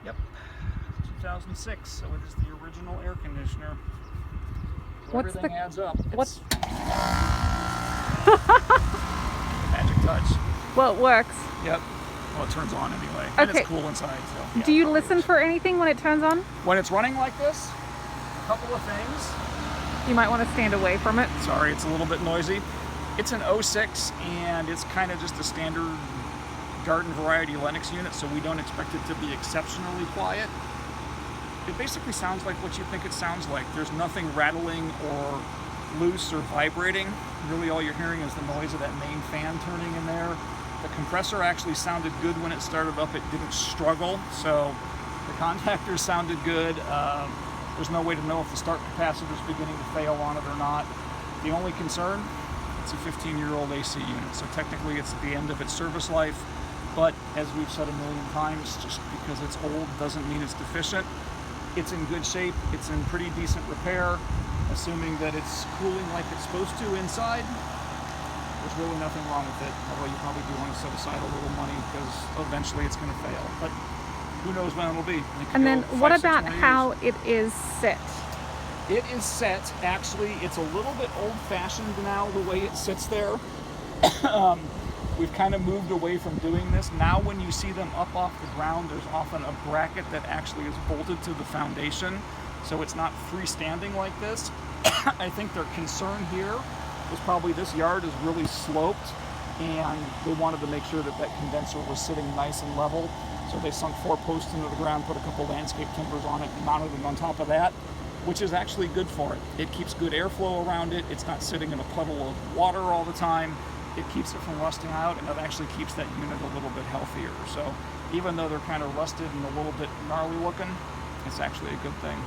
Yep, 2006, so it is the original air conditioner. So What's everything the- adds up. what's- It's magic touch. Well, it works. Yep. Well, it turns on anyway. And Okay. it's cool inside. So, yeah, Do you probably listen works. for anything when it turns on? When it's running like this, a couple of things. You might want to stand away from it. Sorry, it's a little bit noisy. It's an 06 and it's kind of just a standard garden variety Lennox unit, so we don't expect it to be exceptionally quiet. It basically sounds like what you think it sounds like. There's nothing rattling or loose or vibrating. Really all you're hearing is the noise of that main fan turning in there. The compressor actually sounded good when it started up. It didn't struggle, so the contactors sounded good. There's no way to know if the start capacitor is beginning to fail on it or not. The only concern, it's a 15-year-old AC unit, so technically it's at the end of its service life, but as we've said a million times, just because it's old doesn't mean it's deficient. It's in good shape, it's in pretty decent repair, assuming that it's cooling like it's supposed to inside. There's really nothing wrong with it, although you probably do want to set aside a little money because eventually it's going to fail. But who knows when it'll be. It could And go then 5, what 6 about more years. how it is set? It is set, actually, it's a little bit old-fashioned now, the way it sits there. We've kind of moved away from doing this. Now when you see them up off the ground, there's often a bracket that actually is bolted to the foundation, so it's not freestanding like this. I think their concern here was probably this yard is really sloped, and they wanted to make sure that that condenser was sitting nice and level. So they sunk 4 posts into the ground, put a couple landscape timbers on it, and mounted them on top of that, which is actually good for it. It keeps good airflow around it. It's not sitting in a puddle of water all the time. It keeps it from rusting out, and it actually keeps that unit a little bit healthier. So even though they're kind of rusted and a little bit gnarly looking, it's actually a good thing.